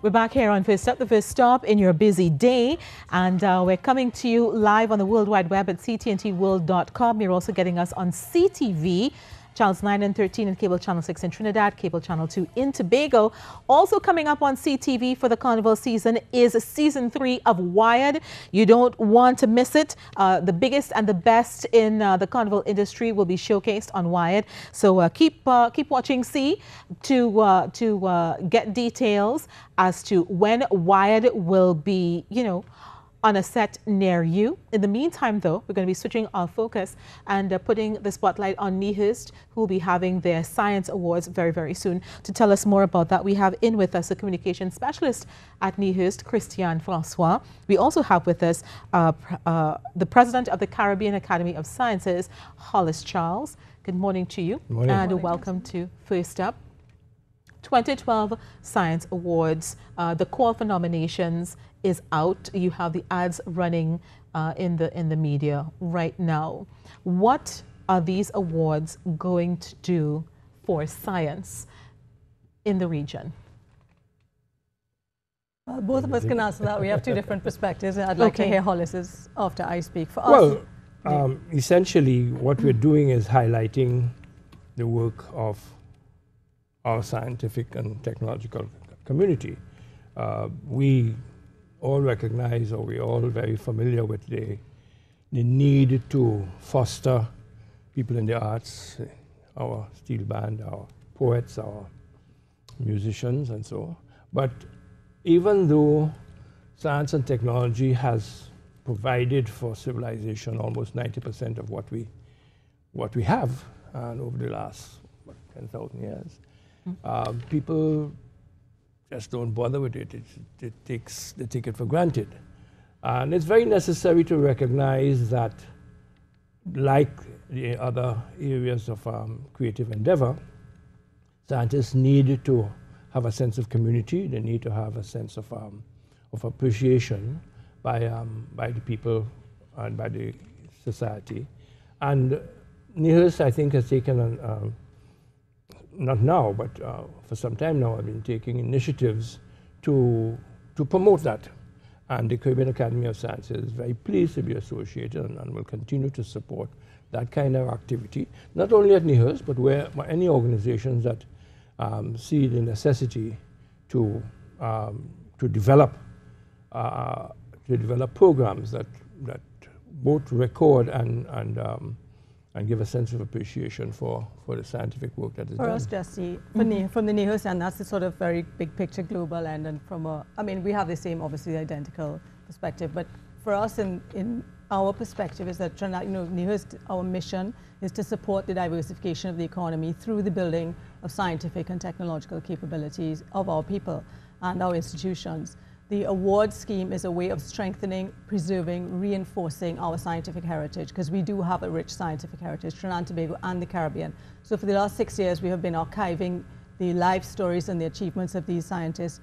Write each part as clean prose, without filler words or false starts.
We're back here on First Up, the first stop in your busy day, and we're coming to you live on the World Wide Web at ctntworld.com. You're also getting us on CTV, channels 9 and 13 and cable channel 6 in Trinidad, cable channel 2 in Tobago. Also coming up on CTV for the carnival season is season 3 of Wired. You don't want to miss it. The biggest and the best in the carnival industry will be showcased on Wired. So keep watching C to get details as to when Wired will be, on a set near you. In the meantime, though, we're going to be switching our focus and putting the spotlight on Niehurst, who will be having their Science Awards very, very soon. To tell us more about that, we have in with us a communication specialist at Niehurst, Christiane Francois. We also have with us the president of the Caribbean Academy of Sciences, Hollis Charles. Good morning to you. Good morning. And welcome to First Up. 2012 Science Awards. The call for nominations is out. You have the ads running in the media right now. What are these awards going to do for science in the region? Both of us can answer that. We have two different perspectives. I'd like to hear Hollis's after I speak. For us, essentially, what we're doing is highlighting the work of our scientific and technological community. We all recognize, or we're all very familiar with the need to foster people in the arts, our steel band, our poets, our musicians, and so on. But even though science and technology has provided for civilization almost 90% of what we have, and over the last 10,000 years, people just don't bother with it. They take it for granted. And it's very necessary to recognize that, like the other areas of creative endeavor, scientists need to have a sense of community. They need to have a sense of appreciation by the people and by the society. And Niehurst, I think, has taken not now, but for some time now, I've been taking initiatives to promote that. And the Caribbean Academy of Sciences is very pleased to be associated and will continue to support that kind of activity, not only at Niehurst, but where any organizations that see the necessity to develop programs that both record and give a sense of appreciation for the scientific work that is done. For us, Jesse, from the Niehurst, and that's the sort of very big picture global end, and we have the same, obviously, identical perspective, but for us in our perspective is that Niehurst, our mission is to support the diversification of the economy through the building of scientific and technological capabilities of our people and our institutions. The award scheme is a way of strengthening, preserving, reinforcing our scientific heritage, because we do have a rich scientific heritage, Trinidad and Tobago and the Caribbean. So for the last 6 years, we have been archiving the life stories and the achievements of these scientists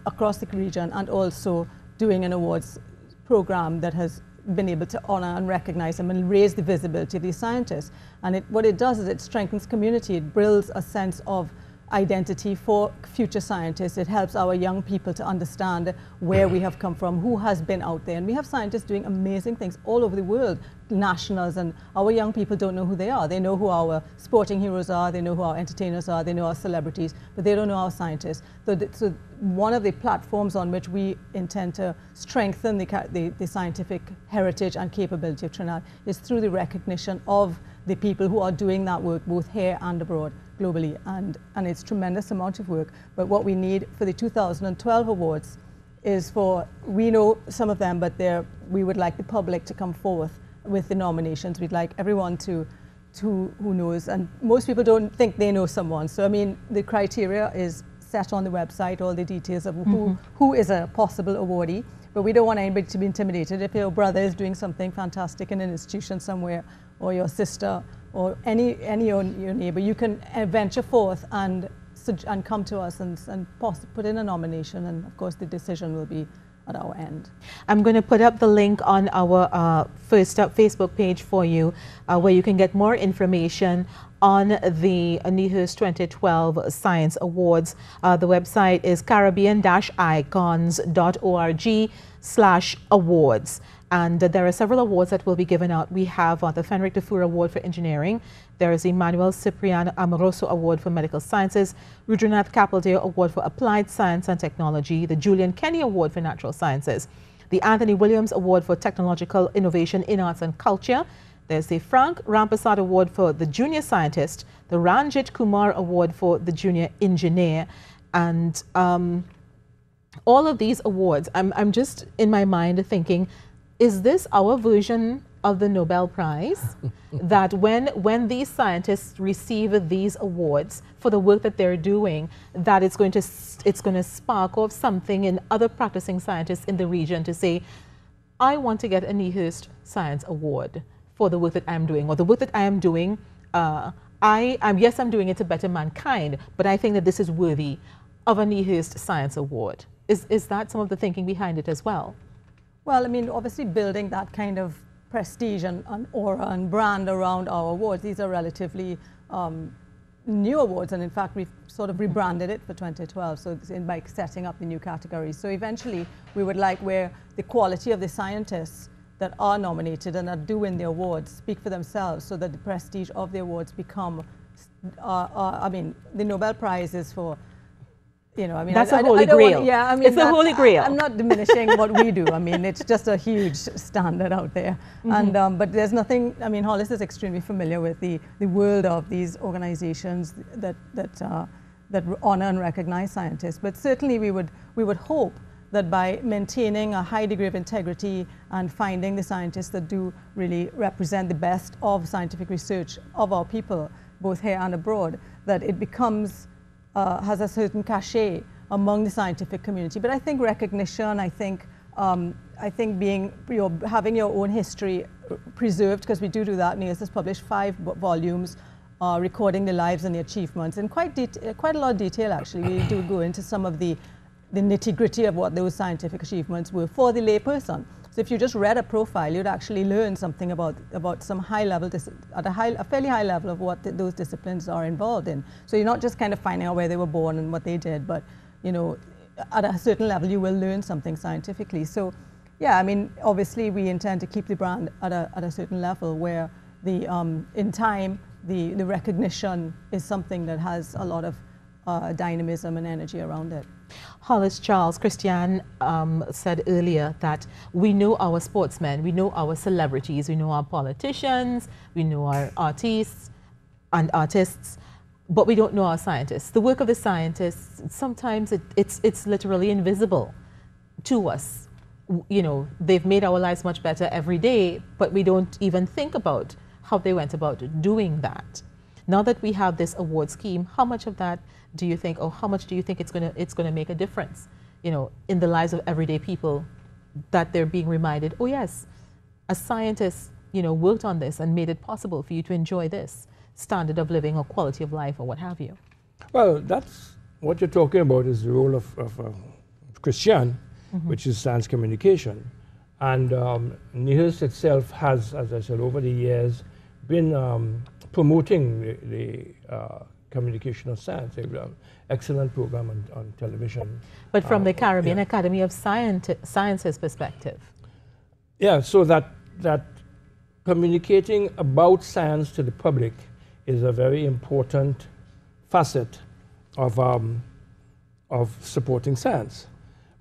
across the region, and also doing an awards program that has been able to honor and recognize them and raise the visibility of these scientists. And what it does is it strengthens community. It builds a sense of identity for future scientists. It helps our young people to understand where we have come from, who has been out there. And we have scientists doing amazing things all over the world, nationals, and our young people don't know who they are. They know who our sporting heroes are, they know who our entertainers are, they know our celebrities, but they don't know our scientists. So one of the platforms on which we intend to strengthen the scientific heritage and capability of Trinidad is through the recognition of the people who are doing that work both here and abroad globally, and it's a tremendous amount of work. But what we need for the 2012 awards is we know some of them, but we would like the public to come forth with the nominations. We'd like everyone who knows, and most people don't think they know someone. So the criteria is set on the website, all the details of who is a possible awardee. But we don't want anybody to be intimidated. If your brother is doing something fantastic in an institution somewhere, or your sister, or any your neighbor, you can venture forth and come to us and put in a nomination, and of course the decision will be at our end. I'm going to put up the link on our First Up Facebook page for you, where you can get more information on the NIHUS 2012 Science Awards. The website is caribbean-icons.org/awards. And there are several awards that will be given out. We have the Fenric Dufour Award for Engineering. There is the Manuel Cipriano Amoroso Award for Medical Sciences, Rudranath Kapildeo Award for Applied Science and Technology, the Julian Kenny Award for Natural Sciences, the Anthony Williams Award for Technological Innovation in Arts and Culture. There's the Frank Rampasad Award for the Junior Scientist, the Ranjit Kumar Award for the Junior Engineer, and all of these awards, I'm just in my mind thinking, is this our version of the Nobel Prize? That when these scientists receive these awards for the work that they're doing, that it's going to spark off something in other practicing scientists in the region to say, I want to get a NIHUS Science Award for the work that I'm doing, or the work that I am doing, yes, I'm doing it to better mankind, but I think that this is worthy of a NIHUS Science Award. Is that some of the thinking behind it as well? Well, I mean, obviously building that kind of prestige and aura and brand around our awards, these are relatively new awards, and in fact we've sort of rebranded it for 2012, so it's by setting up the new categories. So eventually we would like where the quality of the scientists that are nominated and that do win the awards speak for themselves, so that the prestige of the awards become, I mean, the Nobel Prize is for, you know, I mean, that's a holy grail. Yeah, I mean, it's a holy grail. I'm not diminishing what we do. I mean, it's just a huge standard out there. And but there's nothing. I mean, Hollis is extremely familiar with the world of these organizations that honor and recognize scientists. But certainly, we would hope that by maintaining a high degree of integrity and finding the scientists that do really represent the best of scientific research of our people, both here and abroad, that it becomes has a certain cachet among the scientific community. But I think recognition, I think being, having your own history preserved, because we do that. NIHUS has published 5 volumes recording the lives and the achievements in quite a lot of detail, actually. We do go into some of the nitty-gritty of what those scientific achievements were for the layperson. So if you just read a profile, you'd actually learn something about some high level, at a fairly high level of what those disciplines are involved in. So you're not just kind of finding out where they were born and what they did, but, you know, at a certain level you will learn something scientifically. So yeah, I mean, obviously we intend to keep the brand at a certain level where in time the recognition is something that has a lot of dynamism and energy around it. Hollis Charles, Christiane said earlier that we know our sportsmen, we know our celebrities, we know our politicians, we know our artists, but we don't know our scientists. The work of the scientists, sometimes it's literally invisible to us. You know, they've made our lives much better every day, but we don't even think about how they went about doing that. Now that we have this award scheme, how much of that do you think, or how much do you think it's gonna make a difference, you know, in the lives of everyday people, that they're being reminded, oh yes, a scientist, you know, worked on this and made it possible for you to enjoy this standard of living or quality of life or what have you? Well, that's what you're talking about, is the role of Christiane, which is science communication. And NIHUS itself has, as I said, over the years, been promoting the communication of science. They've done an excellent program on television. But from the Caribbean Academy of Sciences perspective? Yeah, so that communicating about science to the public is a very important facet of supporting science.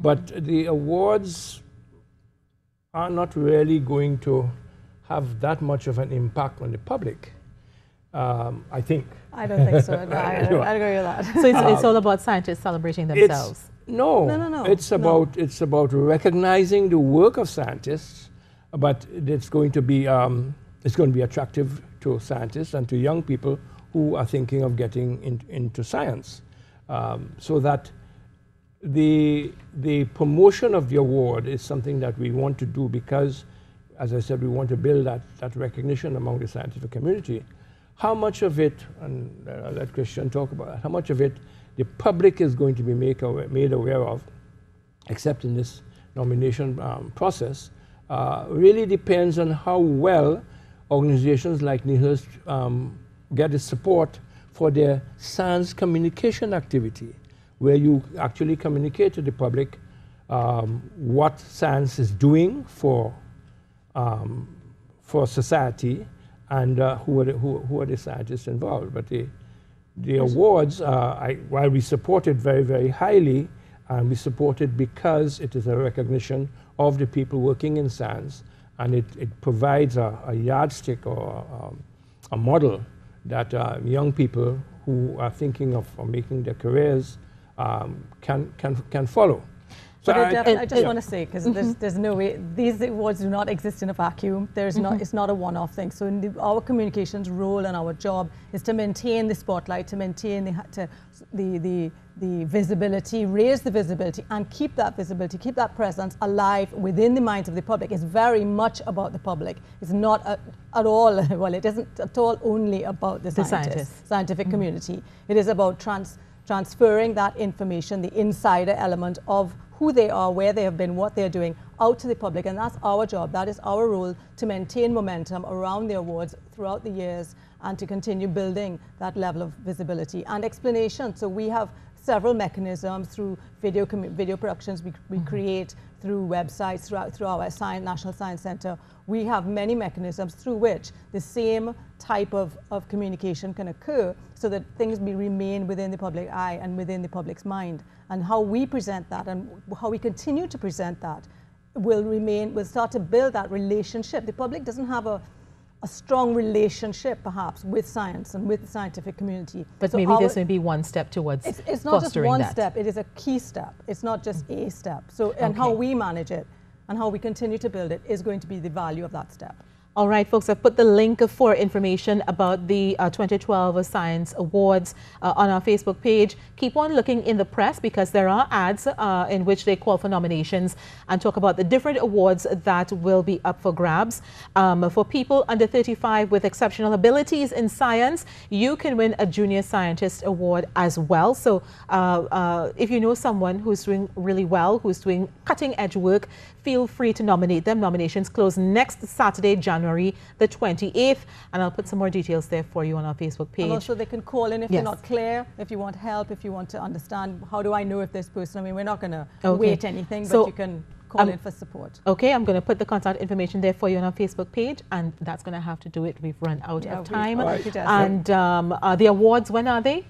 But the awards are not really going to have that much of an impact on the public, I think. I don't think so. No, I agree with that. So it's all about scientists celebrating themselves? No. It's about recognizing the work of scientists, but it's going to be attractive to scientists and to young people who are thinking of getting into science, so that the promotion of the award is something that we want to do because, as I said, we want to build that recognition among the scientific community. How much of it, and I'll let Christiane talk about that, how much of it the public is going to be made aware of, except in this nomination process really depends on how well organizations like NIHURST get the support for their science communication activity, where you actually communicate to the public what science is doing for society and who are the scientists involved. But the awards, while we support it very, very highly, and we support it because it is a recognition of the people working in science, and it provides a yardstick or a model that young people who are thinking of making their careers can follow. So I just want to say, because there's no way, these awards do not exist in a vacuum. There's not, it's not a one-off thing. So our communications role and our job is to maintain the spotlight, to maintain the visibility, raise the visibility, and keep that visibility, keep that presence alive within the minds of the public. It's very much about the public. It's not at all, well, it isn't at all only about the scientists. Scientific community. It is about transferring that information, the insider element of who they are, where they have been, what they're doing, out to the public. And that's our job. That is our role, to maintain momentum around the awards throughout the years and to continue building that level of visibility and explanation. So we have several mechanisms through video productions we create, through websites, through our National Science Center. We have many mechanisms through which the same type of communication can occur, so that things remain within the public eye and within the public's mind. And how we present that and how we continue to present that will start to build that relationship. The public doesn't have a strong relationship, perhaps, with science and with the scientific community. But so maybe this may be one step towards it's not just one step, it is a key step. It's not just a step. So, and how we manage it and how we continue to build it is going to be the value of that step. All right, folks, I've put the link for information about the 2012 Science Awards on our Facebook page. Keep on looking in the press, because there are ads in which they call for nominations and talk about the different awards that will be up for grabs. For people under 35 with exceptional abilities in science, you can win a Junior Scientist Award as well. So if you know someone who's doing really well, who's doing cutting-edge work, feel free to nominate them. Nominations close next Saturday, January the 28th, and I'll put some more details there for you on our Facebook page. And also they can call in if you're not clear, if you want help, if you want to understand, how do I know if this person, I mean, we're not going to wait anything, but you can call in for support. Okay, I'm going to put the contact information there for you on our Facebook page, and that's going to have to do it. We've run out of time. And the awards, when are they?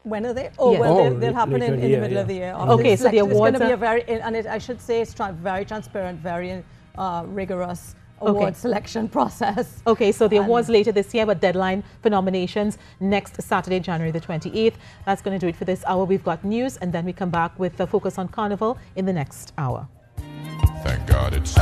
When are they? Oh, yes. Well, they'll happen in the middle of the year. Okay, so the awards it's going to be a very, I should say, it's very transparent, very rigorous award selection process. Okay, so the awards later this year, but deadline for nominations next Saturday, January the 28th. That's going to do it for this hour. We've got news, and then we come back with a focus on Carnival in the next hour. Thank God it's...